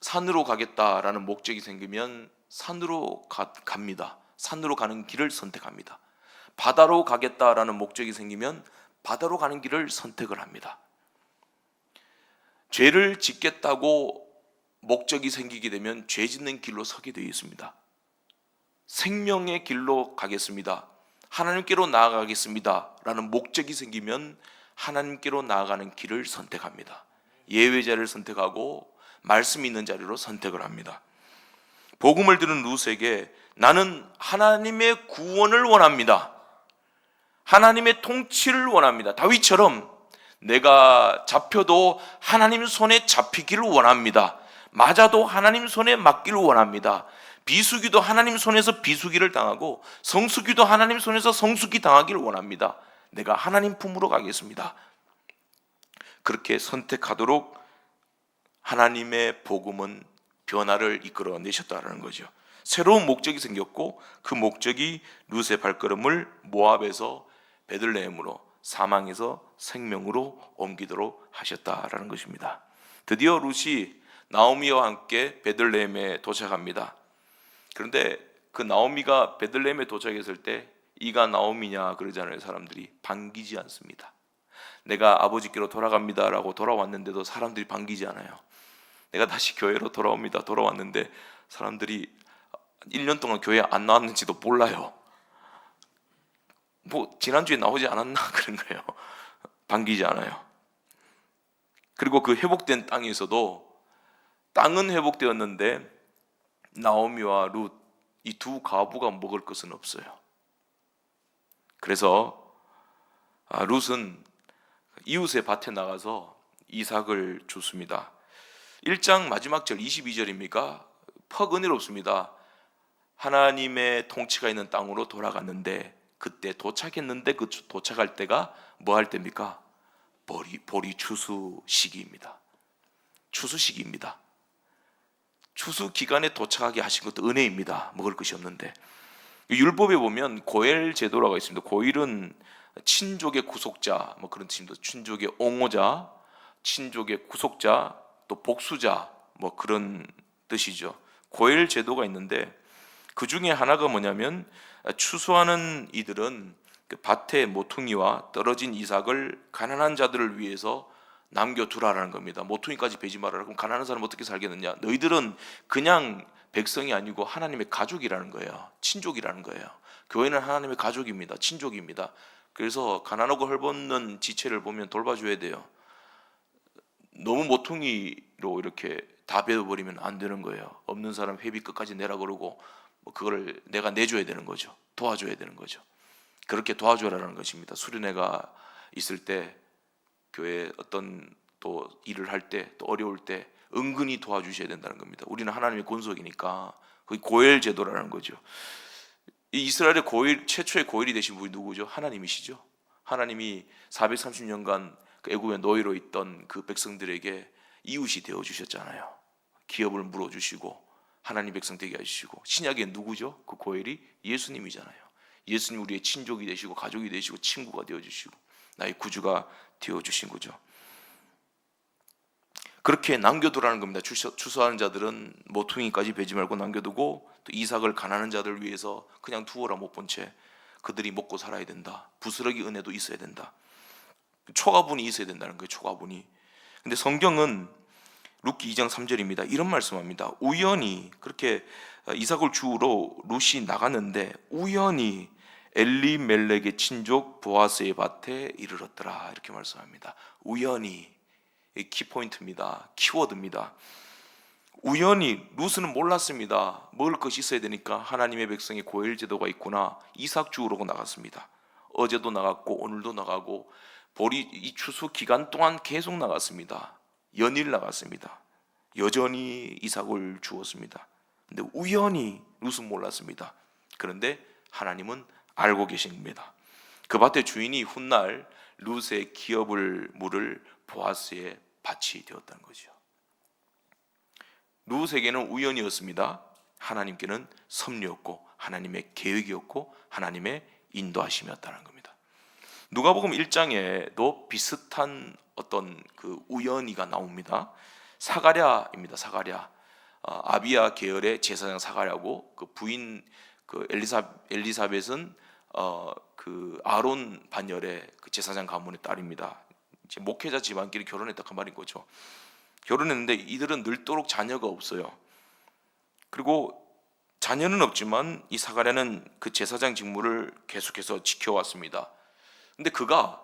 산으로 가겠다라는 목적이 생기면 산으로 갑니다. 산으로 가는 길을 선택합니다. 바다로 가겠다라는 목적이 생기면 바다로 가는 길을 선택을 합니다. 죄를 짓겠다고 목적이 생기게 되면 죄 짓는 길로 서게 되어 있습니다. 생명의 길로 가겠습니다. 하나님께로 나아가겠습니다라는 목적이 생기면 하나님께로 나아가는 길을 선택합니다. 예외자를 선택하고 말씀 있는 자리로 선택을 합니다. 복음을 들은 룻에게 나는 하나님의 구원을 원합니다. 하나님의 통치를 원합니다. 다윗처럼 내가 잡혀도 하나님 손에 잡히기를 원합니다. 맞아도 하나님 손에 맞기를 원합니다. 비수기도 하나님 손에서 비수기를 당하고 성수기도 하나님 손에서 성수기 당하기를 원합니다. 내가 하나님 품으로 가겠습니다. 그렇게 선택하도록 하나님의 복음은 변화를 이끌어내셨다는 거죠. 새로운 목적이 생겼고 그 목적이 룻의 발걸음을 모압에서 베들레헴으로, 사망에서 생명으로 옮기도록 하셨다라는 것입니다. 드디어 룻이 나오미와 함께 베들레헴에 도착합니다. 그런데 그 나오미가 베들레헴에 도착했을 때 이가 나오미냐 그러잖아요. 사람들이 반기지 않습니다. 내가 아버지께로 돌아갑니다라고 돌아왔는데도 사람들이 반기지 않아요. 내가 다시 교회로 돌아왔는데 사람들이 1년 동안 교회 안 나왔는지도 몰라요. 뭐 지난주에 나오지 않았나 그런 거예요. 반기지 않아요. 그리고 그 회복된 땅에서도 땅은 회복되었는데 나오미와 룻 이 두 과부가 먹을 것은 없어요. 그래서 룻은 이웃의 밭에 나가서 이삭을 줍습니다. 1장 마지막 절 22절입니까? 퍽 은혜롭습니다. 하나님의 통치가 있는 땅으로 돌아갔는데 그때 도착했는데 그 도착할 때가 뭐 할 때입니까? 보리 추수 시기입니다. 추수 시기입니다. 추수 기간에 도착하게 하신 것도 은혜입니다. 먹을 것이 없는데. 율법에 보면 고엘 제도라고 있습니다. 고일은 친족의 구속자 뭐 그런 뜻입니다. 친족의 옹호자, 친족의 구속자, 또 복수자 뭐 그런 뜻이죠. 고엘 제도가 있는데 그 중에 하나가 뭐냐면 추수하는 이들은 그 밭의 모퉁이와 떨어진 이삭을 가난한 자들을 위해서 남겨두라라는 겁니다. 모퉁이까지 베지 말아라. 그럼 가난한 사람 어떻게 살겠느냐? 너희들은 그냥 백성이 아니고 하나님의 가족이라는 거예요. 친족이라는 거예요. 교회는 하나님의 가족입니다. 친족입니다. 그래서 가난하고 헐벗는 지체를 보면 돌봐줘야 돼요. 너무 모퉁이로 이렇게 다 베어버리면 안 되는 거예요. 없는 사람 회비 끝까지 내라 그러고 그거를 내가 내줘야 되는 거죠. 도와줘야 되는 거죠. 그렇게 도와줘라라는 것입니다. 수련회가 있을 때 교회 어떤 또 일을 할 때 또 어려울 때 은근히 도와주셔야 된다는 겁니다. 우리는 하나님의 권속이니까 그게 고엘 제도라는 거죠. 이 이스라엘의 최초의 고엘이 되신 분이 누구죠? 하나님이시죠. 하나님이 430년간 그 애굽의 노예로 있던 그 백성들에게 이웃이 되어 주셨잖아요. 기업을 물어주시고 하나님 백성 되게 해주시고 신약에 누구죠? 그 고엘이 예수님이잖아요. 예수님 우리의 친족이 되시고 가족이 되시고 친구가 되어주시고 나의 구주가 되어주신 거죠. 그렇게 남겨두라는 겁니다. 추수하는 자들은 모퉁이까지 베지 말고 남겨두고 또 이삭을 가난한 자들을 위해서 그냥 두어라 못 본 채 그들이 먹고 살아야 된다. 부스러기 은혜도 있어야 된다. 초가분이 있어야 된다는 거예요. 초가분이. 근데 성경은 룻기 2장 3절입니다. 이런 말씀합니다. 우연히 그렇게 이삭을 주우러 룻이 나갔는데 우연히 엘리멜렉의 친족 보아스의 밭에 이르렀더라. 이렇게 말씀합니다. 우연히. 키포인트입니다. 키워드입니다. 우연히 룻은 몰랐습니다. 먹을 것이 있어야 되니까 하나님의 백성의 고엘 제도가 있구나. 이삭 주우러 나갔습니다. 어제도 나갔고 오늘도 나가고 이 추수 기간 동안 계속 나갔습니다. 연일 나갔습니다. 여전히 이삭을 주었습니다. 근데 우연히 룻은 몰랐습니다. 그런데 하나님은 알고 계신 겁니다. 그 밭의 주인이 훗날 룻의 기업을 물을 보아스의 밭이 되었다는 거죠. 룻에게는 우연이었습니다. 하나님께는 섭리였고 하나님의 계획이었고 하나님의 인도하심이었다는 겁니다. 누가복음 1장에도 비슷한 어떤 그 우연이가 나옵니다. 사가랴입니다. 사가랴. 아비야 계열의 제사장 사가랴고 그 부인 그 엘리사벳은 그 아론 반열의 그 제사장 가문의 딸입니다. 이제 목회자 집안끼리 결혼했다 그 말인 거죠. 결혼했는데 이들은 늘도록 자녀가 없어요. 그리고 자녀는 없지만 이 사가랴는 그 제사장 직무를 계속해서 지켜왔습니다. 근데 그가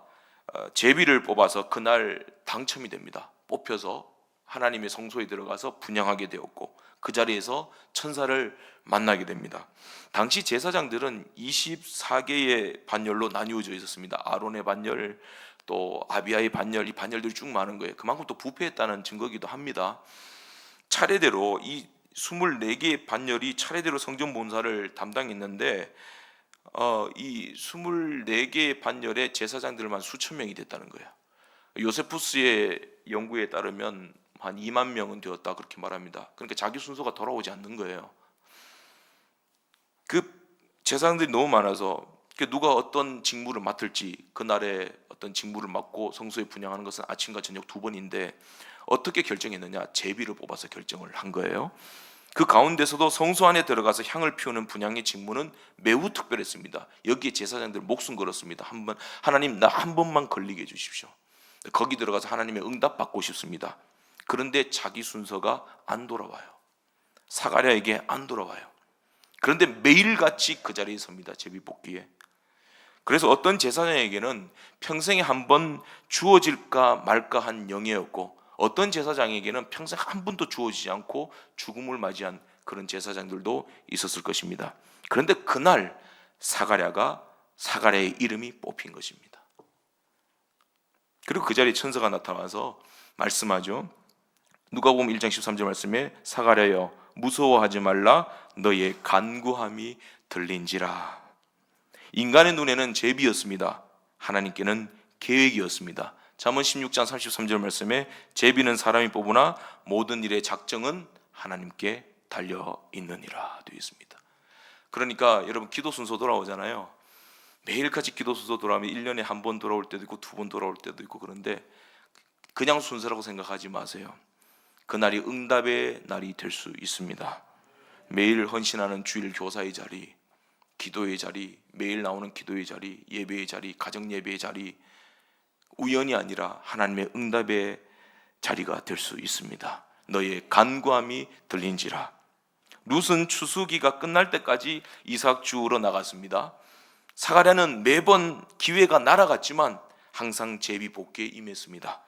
제비를 뽑아서 그날 당첨이 됩니다. 뽑혀서 하나님의 성소에 들어가서 분향하게 되었고 그 자리에서 천사를 만나게 됩니다. 당시 제사장들은 24개의 반열로 나뉘어져 있었습니다. 아론의 반열, 또 아비야의 반열, 이 반열들이 쭉 많은 거예요. 그만큼 또 부패했다는 증거이기도 합니다. 차례대로 이 24개의 반열이 차례대로 성전 본사를 담당했는데 이 24개의 반열의 제사장들만 수천 명이 됐다는 거예요. 요세푸스의 연구에 따르면 한 2만 명은 되었다 그렇게 말합니다. 그러니까 자기 순서가 돌아오지 않는 거예요. 그 제사장들이 너무 많아서 누가 어떤 직무를 맡을지, 그날에 어떤 직무를 맡고 성소에 분향하는 것은 아침과 저녁 두 번인데 어떻게 결정했느냐? 제비를 뽑아서 결정을 한 거예요. 그 가운데서도 성소 안에 들어가서 향을 피우는 분향의 직무는 매우 특별했습니다. 여기에 제사장들 목숨 걸었습니다. 하나님 나 한 번만 걸리게 해주십시오. 거기 들어가서 하나님의 응답 받고 싶습니다. 그런데 자기 순서가 안 돌아와요. 사가랴에게 안 돌아와요. 그런데 매일같이 그 자리에 섭니다. 제비 뽑기에. 그래서 어떤 제사장에게는 평생에 한 번 주어질까 말까 한 영예였고 어떤 제사장에게는 평생 한 번도 주어지지 않고 죽음을 맞이한 그런 제사장들도 있었을 것입니다. 그런데 그날 사가랴의 이름이 뽑힌 것입니다. 그리고 그 자리에 천사가 나타나서 말씀하죠. 누가복음 1장 13절 말씀에 사가랴여 무서워하지 말라 너의 간구함이 들린지라. 인간의 눈에는 제비였습니다. 하나님께는 계획이었습니다. 잠언 16장 33절 말씀에 제비는 사람이 뽑으나 모든 일의 작정은 하나님께 달려 있느니라 되어 있습니다. 그러니까 여러분 기도 순서 돌아오잖아요. 매일같이 기도 순서 돌아오면 1년에 한 번 돌아올 때도 있고 두 번 돌아올 때도 있고 그런데 그냥 순서라고 생각하지 마세요. 그날이 응답의 날이 될 수 있습니다. 매일 헌신하는 주일 교사의 자리, 기도의 자리, 매일 나오는 기도의 자리, 예배의 자리, 가정 예배의 자리 우연이 아니라 하나님의 응답의 자리가 될 수 있습니다. 너의 간구함이 들린지라. 룻은 추수기가 끝날 때까지 이삭 주우러 나갔습니다. 사가랴는 매번 기회가 날아갔지만 항상 제비 복귀에 임했습니다.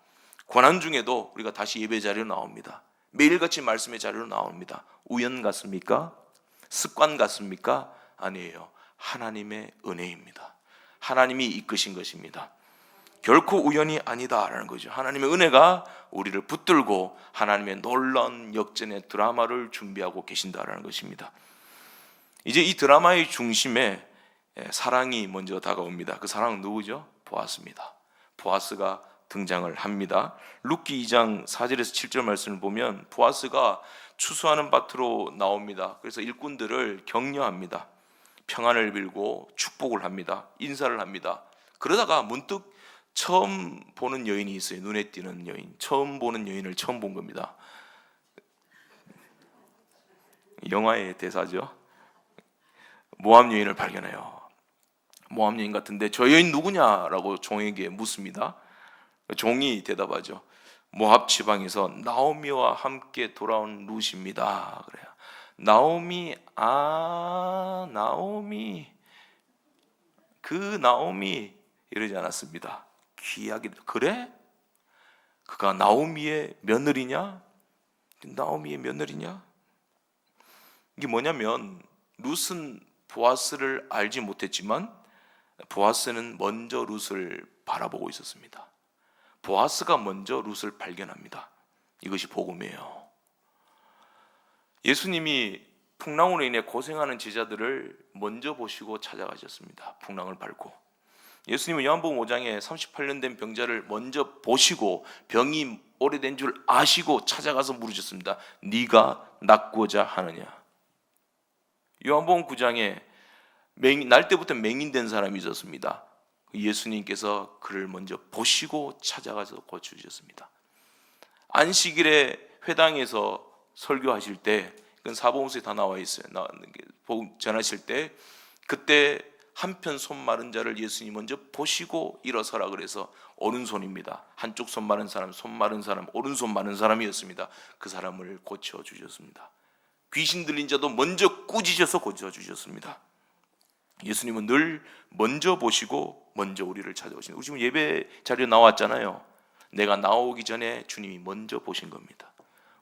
고난 중에도 우리가 다시 예배 자리로 나옵니다. 매일같이 말씀의 자리로 나옵니다. 우연 같습니까? 습관 같습니까? 아니에요. 하나님의 은혜입니다. 하나님이 이끄신 것입니다. 결코 우연이 아니다라는 거죠. 하나님의 은혜가 우리를 붙들고 하나님의 놀라운 역전의 드라마를 준비하고 계신다라는 것입니다. 이제 이 드라마의 중심에 사랑이 먼저 다가옵니다. 그 사랑은 누구죠? 보아스입니다. 보아스가 등장을 합니다. 룻기 2장 4절에서 7절 말씀을 보면 보아스가 추수하는 밭으로 나옵니다. 그래서 일꾼들을 격려합니다. 평안을 빌고 축복을 합니다. 인사를 합니다. 그러다가 문득 처음 보는 여인이 있어요. 눈에 띄는 여인. 처음 보는 여인을 처음 본 겁니다. 영화의 대사죠. 모압 여인을 발견해요. 모압 여인 같은데 저 여인 누구냐라고 종에게 묻습니다. 종이 대답하죠. 모압 지방에서 나오미와 함께 돌아온 룻입니다. 그래요. 나오미, 나오미, 그 나오미 이러지 않았습니다. 귀하게 그래? 그가 나오미의 며느리냐? 나오미의 며느리냐? 이게 뭐냐면 룻은 보아스를 알지 못했지만 보아스는 먼저 룻을 바라보고 있었습니다. 보아스가 먼저 룻을 발견합니다. 이것이 복음이에요. 예수님이 풍랑으로 인해 고생하는 제자들을 먼저 보시고 찾아가셨습니다. 풍랑을 밟고. 예수님은 요한복음 5장에 38년 된 병자를 먼저 보시고 병이 오래된 줄 아시고 찾아가서 물으셨습니다. 네가 낫고자 하느냐? 요한복음 9장에 날 때부터 맹인된 사람이 있었습니다. 예수님께서 그를 먼저 보시고 찾아가서 고쳐주셨습니다. 안식일에 회당에서 설교하실 때, 그건 사복음서에 다 나와 있어요. 전하실 때 그때 한편 손 마른 자를 예수님이 먼저 보시고 일어서라 그래서 오른손입니다. 한쪽 손 마른 사람, 손 마른 사람, 오른손 마른 사람이었습니다. 그 사람을 고쳐주셨습니다. 귀신 들린 자도 먼저 꾸짖어서 고쳐주셨습니다. 예수님은 늘 먼저 보시고 먼저 우리를 찾아오시는, 우리 지금 예배 자리에 나왔잖아요. 내가 나오기 전에 주님이 먼저 보신 겁니다.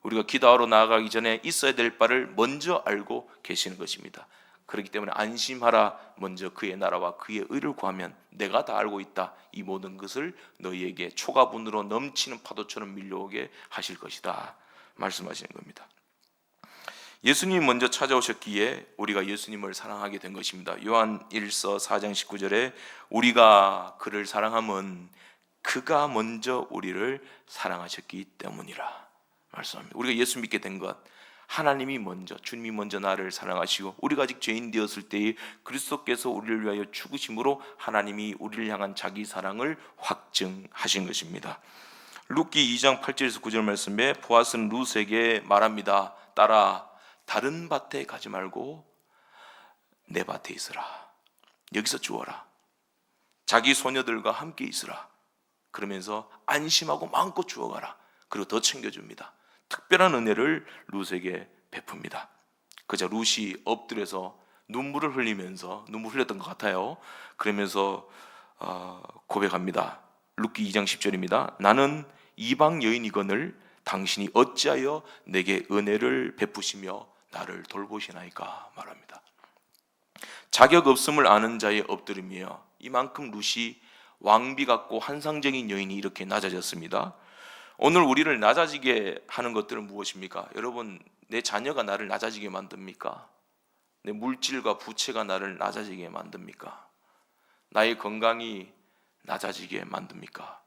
우리가 기도하러 나아가기 전에 있어야 될 바를 먼저 알고 계시는 것입니다. 그렇기 때문에 안심하라, 먼저 그의 나라와 그의 의를 구하면 내가 다 알고 있다, 이 모든 것을 너희에게 초가분으로 넘치는 파도처럼 밀려오게 하실 것이다 말씀하시는 겁니다. 예수님이 먼저 찾아오셨기에 우리가 예수님을 사랑하게 된 것입니다. 요한 1서 4장 19절에 우리가 그를 사랑함은 그가 먼저 우리를 사랑하셨기 때문이라 말씀합니다. 우리가 예수 믿게 된 것, 하나님이 먼저, 주님이 먼저 나를 사랑하시고 우리가 아직 죄인 되었을 때에 그리스도께서 우리를 위하여 죽으심으로 하나님이 우리를 향한 자기 사랑을 확증하신 것입니다. 룻기 2장 8절에서 9절 말씀에 보아스는 룻에게 말합니다. 딸아, 다른 밭에 가지 말고 내 밭에 있으라. 여기서 주어라. 자기 소녀들과 함께 있으라. 그러면서 안심하고 마음껏 주어가라. 그리고 더 챙겨줍니다. 특별한 은혜를 룻에게 베풉니다. 그저 룻이 엎드려서 눈물을 흘리면서, 눈물 흘렸던 것 같아요. 그러면서 고백합니다. 룻기 2장 10절입니다. 나는 이방 여인이거늘 당신이 어찌하여 내게 은혜를 베푸시며 나를 돌보시나이까 말합니다. 자격 없음을 아는 자의 엎드림이요, 이만큼 룻이 왕비 같고 환상적인 여인이 이렇게 낮아졌습니다. 오늘 우리를 낮아지게 하는 것들은 무엇입니까? 여러분, 내 자녀가 나를 낮아지게 만듭니까? 내 물질과 부채가 나를 낮아지게 만듭니까? 나의 건강이 낮아지게 만듭니까?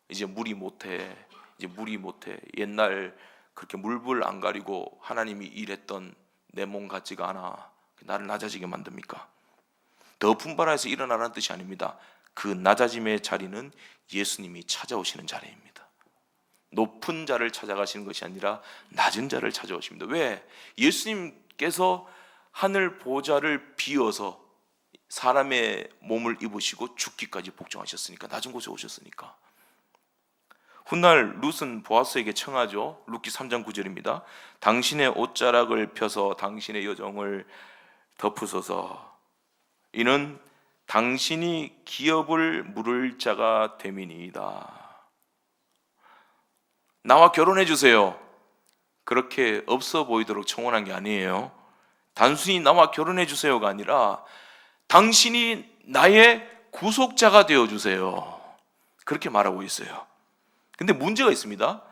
이제 무리 못해. 옛날 그렇게 물불 안 가리고 하나님이 일했던 내 몸 같지가 않아. 나를 낮아지게 만듭니까? 더 분발해서 일어나라는 뜻이 아닙니다. 그 낮아짐의 자리는 예수님이 찾아오시는 자리입니다. 높은 자를 찾아가시는 것이 아니라 낮은 자를 찾아오십니다. 왜? 예수님께서 하늘 보좌를 비워서 사람의 몸을 입으시고 죽기까지 복종하셨으니까, 낮은 곳에 오셨으니까. 훗날 룻은 보아스에게 청하죠. 룻기 3장 9절입니다. 당신의 옷자락을 펴서 당신의 여종을 덮으소서. 이는 당신이 기업을 물을 자가 됨이니이다. 나와 결혼해 주세요. 그렇게 없어 보이도록 청혼한 게 아니에요. 단순히 나와 결혼해 주세요가 아니라 당신이 나의 구속자가 되어 주세요. 그렇게 말하고 있어요. 근데 문제가 있습니다.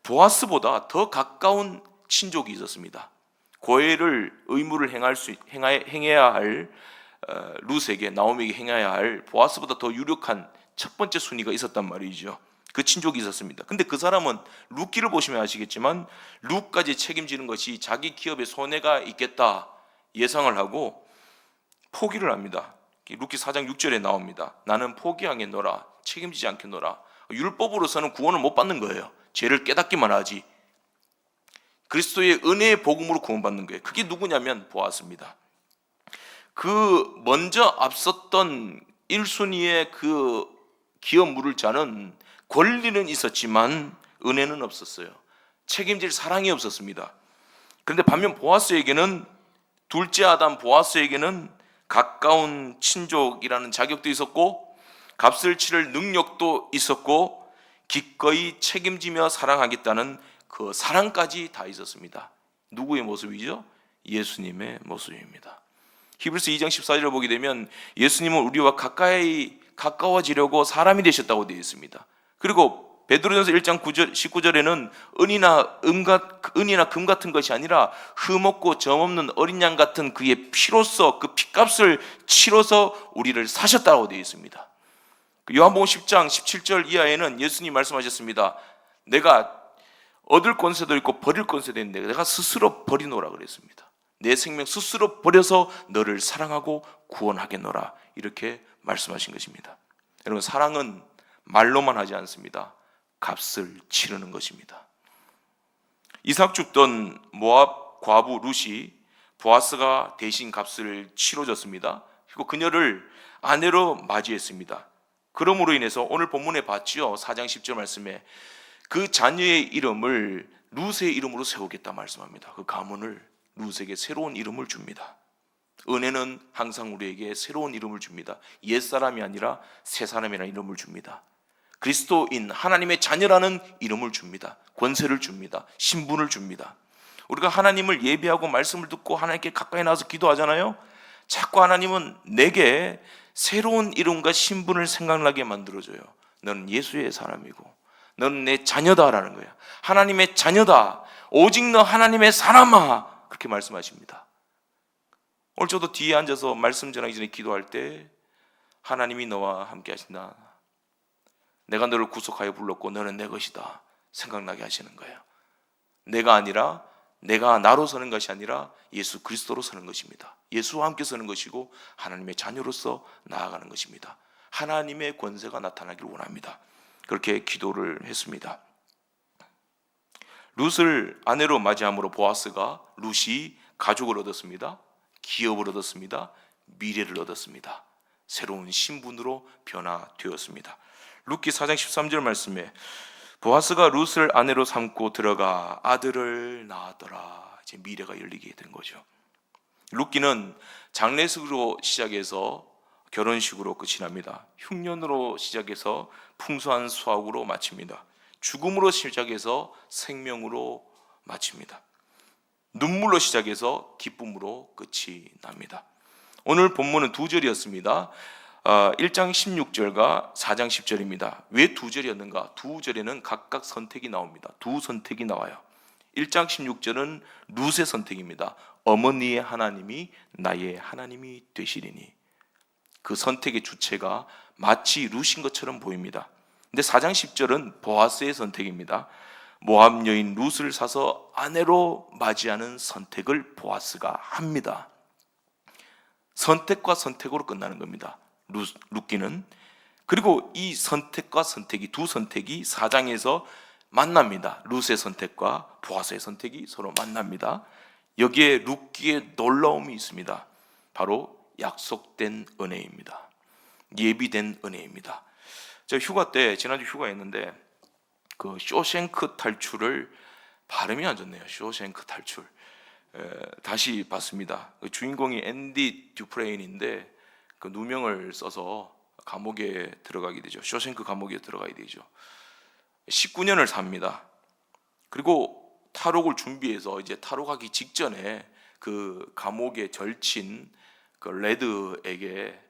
보아스보다 더 가까운 친족이 있었습니다. 고해를 의무를 행해야 할 룻에게, 나오미에게 행해야 할 보아스보다 더 유력한 첫 번째 순위가 있었단 말이죠. 그 친족이 있었습니다. 근데 그 사람은 룻기를 보시면 아시겠지만 룻까지 책임지는 것이 자기 기업에 손해가 있겠다 예상을 하고 포기를 합니다. 룻기 4장 6절에 나옵니다. 나는 포기하겠노라, 책임지지 않겠노라. 율법으로서는 구원을 못 받는 거예요. 죄를 깨닫기만 하지. 그리스도의 은혜의 복음으로 구원받는 거예요. 그게 누구냐면 보아스입니다. 그 먼저 앞섰던 1순위의 그 기업 물을 자는 권리는 있었지만 은혜는 없었어요. 책임질 사랑이 없었습니다. 그런데 반면 보아스에게는, 둘째 아담 보아스에게는 가까운 친족이라는 자격도 있었고 값을 치를 능력도 있었고 기꺼이 책임지며 사랑하겠다는 그 사랑까지 다 있었습니다. 누구의 모습이죠? 예수님의 모습입니다. 히브리서 2장 14절을 보게 되면 예수님은 우리와 가까이 가까워지려고 사람이 되셨다고 되어 있습니다. 그리고 베드로전서 1장 19절에는 은이나 금 같은 것이 아니라 흠없고 점없는 어린 양 같은 그의 피로써, 그 피값을 치러서 우리를 사셨다고 되어 있습니다. 요한복음 10장 17절 이하에는 예수님 말씀하셨습니다. 내가 얻을 권세도 있고 버릴 권세도 있는데 내가 스스로 버리노라 그랬습니다. 내 생명 스스로 버려서 너를 사랑하고 구원하겠노라, 이렇게 말씀하신 것입니다. 여러분, 사랑은 말로만 하지 않습니다. 값을 치르는 것입니다. 이삭 죽던 모압 과부 룻이 보아스가 대신 값을 치러줬습니다. 그리고 그녀를 아내로 맞이했습니다. 그러므로 인해서 오늘 본문에 봤지요. 4장 10절 말씀에 그 자녀의 이름을 룻의 이름으로 세우겠다 말씀합니다. 그 가문을 룻에게 새로운 이름을 줍니다. 은혜는 항상 우리에게 새로운 이름을 줍니다. 옛사람이 아니라 새사람이라는 이름을 줍니다. 그리스도인 하나님의 자녀라는 이름을 줍니다. 권세를 줍니다. 신분을 줍니다. 우리가 하나님을 예배하고 말씀을 듣고 하나님께 가까이 나와서 기도하잖아요. 자꾸 하나님은 내게 새로운 이름과 신분을 생각나게 만들어줘요. 너는 예수의 사람이고 너는 내 자녀다라는 거야. 하나님의 자녀다. 오직 너 하나님의 사람아. 그렇게 말씀하십니다. 오늘 저도 뒤에 앉아서 말씀 전하기 전에 기도할 때 하나님이 너와 함께 하신다. 내가 너를 구속하여 불렀고 너는 내 것이다. 생각나게 하시는 거예요. 내가 아니라 내가 나로 서는 것이 아니라 예수 그리스도로 서는 것입니다. 예수와 함께 서는 것이고 하나님의 자녀로서 나아가는 것입니다. 하나님의 권세가 나타나기를 원합니다. 그렇게 기도를 했습니다. 룻을 아내로 맞이함으로 보아스가 룻이 가족을 얻었습니다. 기업을 얻었습니다. 미래를 얻었습니다. 새로운 신분으로 변화되었습니다. 룻기 4장 13절 말씀에 보아스가 룻을 아내로 삼고 들어가 아들을 낳았더라. 이제 미래가 열리게 된 거죠. 룻기는 장례식으로 시작해서 결혼식으로 끝이 납니다. 흉년으로 시작해서 풍성한 수확으로 마칩니다. 죽음으로 시작해서 생명으로 마칩니다. 눈물로 시작해서 기쁨으로 끝이 납니다. 오늘 본문은 두 절이었습니다. 1장 16절과 4장 10절입니다. 왜 두 절이었는가? 두 절에는 각각 선택이 나옵니다. 두 선택이 나와요. 1장 16절은 룻의 선택입니다. 어머니의 하나님이 나의 하나님이 되시리니. 그 선택의 주체가 마치 룻인 것처럼 보입니다. 근데 4장 10절은 보아스의 선택입니다. 모압 여인 룻을 사서 아내로 맞이하는 선택을 보아스가 합니다. 선택과 선택으로 끝나는 겁니다. 룻기는. 그리고 이 선택과 선택이 두 선택이 4장에서 만납니다. 룻의 선택과 보아스의 선택이 서로 만납니다. 여기에 룻기의 놀라움이 있습니다. 바로 약속된 은혜입니다. 예비된 은혜입니다. 저 휴가 때 지난주 휴가였는데 그 쇼생크 탈출을 발음이 안 좋네요. 쇼생크 탈출 다시 봤습니다. 그 주인공이 앤디 듀프레인인데 그 누명을 써서 감옥에 들어가게 되죠. 쇼생크 감옥에 들어가게 되죠. 19년을 삽니다. 그리고 탈옥을 준비해서 이제 탈옥하기 직전에 그 감옥에 절친 그 레드에게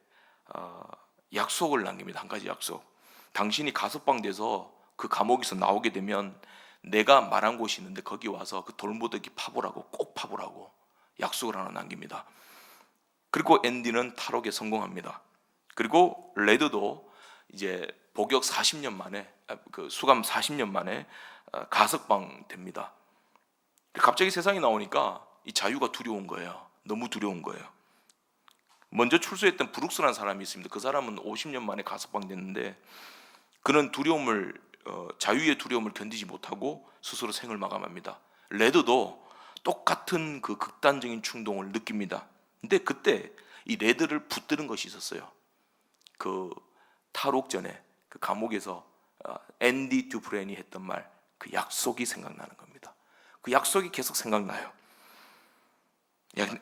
약속을 남깁니다. 한 가지 약속. 당신이 가석방 돼서 그 감옥에서 나오게 되면 내가 말한 곳이 있는데 거기 와서 그 돌무더기 파보라고, 꼭 파보라고 약속을 하나 남깁니다. 그리고 앤디는 탈옥에 성공합니다. 그리고 레드도 이제 복역 40년 만에, 그 수감 40년 만에 가석방 됩니다. 갑자기 세상에 나오니까 이 자유가 두려운 거예요. 너무 두려운 거예요. 먼저 출소했던 브룩스라는 사람이 있습니다. 그 사람은 50년 만에 가석방 됐는데 그는 두려움을, 자유의 두려움을 견디지 못하고 스스로 생을 마감합니다. 레드도 똑같은 그 극단적인 충동을 느낍니다. 근데 그때 이 레드를 붙드는 것이 있었어요. 그 탈옥 전에 그 감옥에서 앤디 듀프렌이 했던 말, 그 약속이 생각나는 겁니다. 그 약속이 계속 생각나요.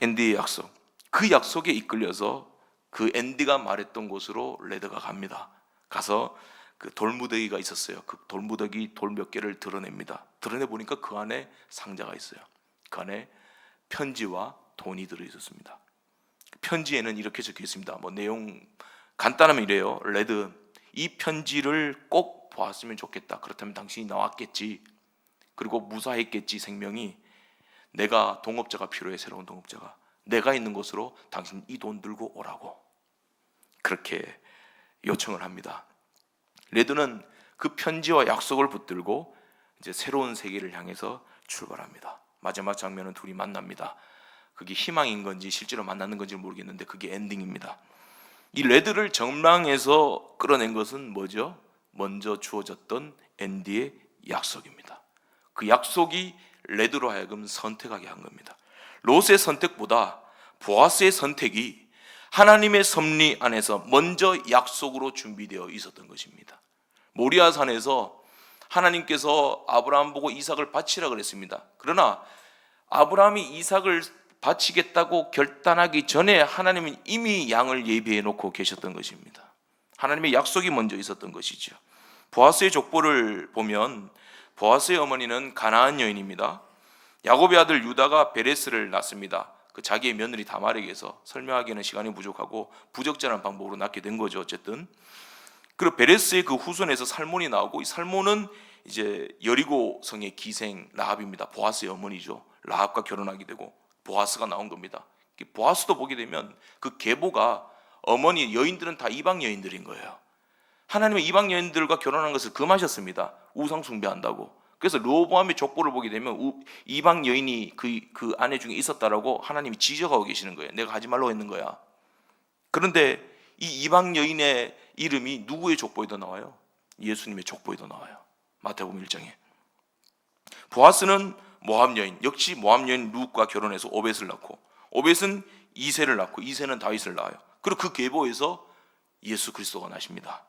앤디의 약속. 그 약속에 이끌려서 그 앤디가 말했던 곳으로 레드가 갑니다. 가서 그 돌무더기가 있었어요. 그 돌무더기 돌 몇 개를 드러냅니다. 드러내 보니까 그 안에 상자가 있어요. 그 안에 편지와 돈이 들어 있었습니다. 편지에는 이렇게 적혀 있습니다. 뭐 내용 간단하면 이래요. 레드, 이 편지를 꼭 보았으면 좋겠다. 그렇다면 당신이 나왔겠지. 그리고 무사했겠지. 생명이. 내가 동업자가 필요해. 새로운 동업자가. 내가 있는 곳으로 당신 이 돈 들고 오라고 그렇게 요청을 합니다. 레드는 그 편지와 약속을 붙들고 이제 새로운 세계를 향해서 출발합니다. 마지막 장면은 둘이 만납니다. 그게 희망인 건지 실제로 만나는 건지 모르겠는데 그게 엔딩입니다. 이 레드를 정망에서 끌어낸 것은 뭐죠? 먼저 주어졌던 앤디의 약속입니다. 그 약속이 레드로 하여금 선택하게 한 겁니다. 롯의 선택보다 보아스의 선택이 하나님의 섭리 안에서 먼저 약속으로 준비되어 있었던 것입니다. 모리아산에서 하나님께서 아브라함 보고 이삭을 바치라 그랬습니다. 그러나 아브라함이 이삭을 바치겠다고 결단하기 전에 하나님은 이미 양을 예비해 놓고 계셨던 것입니다. 하나님의 약속이 먼저 있었던 것이죠. 보아스의 족보를 보면 보아스의 어머니는 가나안 여인입니다. 야곱의 아들 유다가 베레스를 낳습니다. 그 자기의 며느리 다말에게서. 설명하기에는 시간이 부족하고 부적절한 방법으로 낳게 된 거죠. 어쨌든 그리고 베레스의 그 후손에서 살몬이 나오고, 이 살몬은 이제 여리고 성의 기생 라합입니다. 보아스의 어머니죠. 라합과 결혼하게 되고 보아스가 나온 겁니다. 보아스도 보게 되면 그 계보가 어머니 여인들은 다 이방 여인들인 거예요. 하나님의 이방 여인들과 결혼한 것을 금하셨습니다. 우상 숭배한다고. 그래서 르호보암의 족보를 보게 되면 이방 여인이 그 아내 중에 있었다라고 하나님이 지적하고 계시는 거예요. 내가 하지 말라고 했는 거야. 그런데 이 이방 여인의 이름이 누구의 족보에도 나와요? 예수님의 족보에도 나와요. 마태복음 1장에. 보아스는 모압 여인, 역시 모압 여인 룻과 결혼해서 오벳을 낳고, 오벳은 이새를 낳고, 이새는 다윗을 낳아요. 그리고 그 계보에서 예수 그리스도가 나십니다.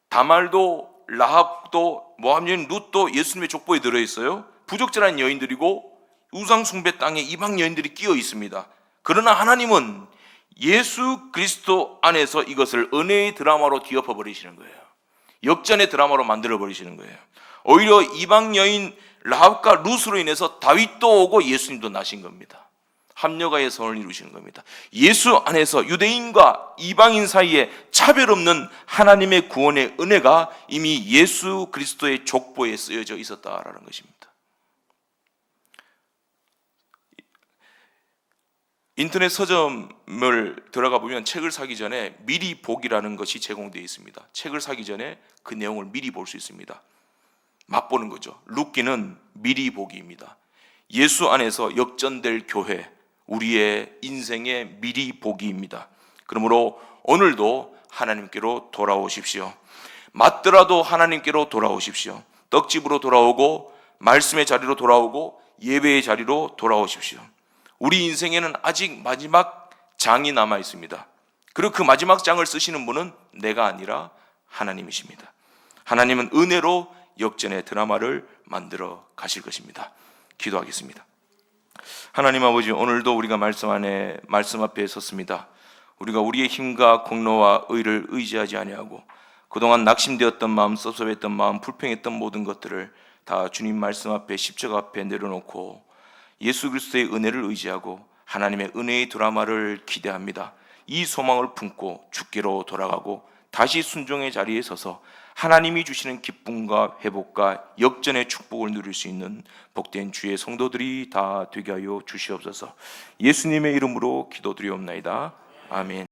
다말도 라합도 모압 여인 룻도 예수님의 족보에 들어있어요. 부적절한 여인들이고 우상 숭배 땅에 이방 여인들이 끼어 있습니다. 그러나 하나님은 예수 그리스도 안에서 이것을 은혜의 드라마로 뒤엎어 버리시는 거예요. 역전의 드라마로 만들어 버리시는 거예요. 오히려 이방 여인 라합과 룻으로 인해서 다윗도 오고 예수님도 나신 겁니다. 합력하여 선을 이루시는 겁니다. 예수 안에서 유대인과 이방인 사이에 차별 없는 하나님의 구원의 은혜가 이미 예수 그리스도의 족보에 쓰여져 있었다라는 것입니다. 인터넷 서점을 들어가 보면 책을 사기 전에 미리 보기라는 것이 제공되어 있습니다. 책을 사기 전에 그 내용을 미리 볼 수 있습니다. 맛보는 거죠. 룻기는 미리 보기입니다. 예수 안에서 역전될 교회, 우리의 인생의 미리 보기입니다. 그러므로 오늘도 하나님께로 돌아오십시오. 맞더라도 하나님께로 돌아오십시오. 떡집으로 돌아오고 말씀의 자리로 돌아오고 예배의 자리로 돌아오십시오. 우리 인생에는 아직 마지막 장이 남아 있습니다. 그리고 그 마지막 장을 쓰시는 분은 내가 아니라 하나님이십니다. 하나님은 은혜로 역전의 드라마를 만들어 가실 것입니다. 기도하겠습니다. 하나님 아버지, 오늘도 우리가 말씀 앞에 섰습니다. 우리가 우리의 힘과 공로와 의를 의지하지 아니하고 그동안 낙심되었던 마음, 섭섭했던 마음, 불평했던 모든 것들을 다 주님 말씀 앞에, 십자가 앞에 내려놓고 예수 그리스도의 은혜를 의지하고 하나님의 은혜의 드라마를 기대합니다. 이 소망을 품고 주께로 돌아가고 다시 순종의 자리에 서서 하나님이 주시는 기쁨과 회복과 역전의 축복을 누릴 수 있는 복된 주의 성도들이 다 되게 하여 주시옵소서. 예수님의 이름으로 기도드리옵나이다. 아멘.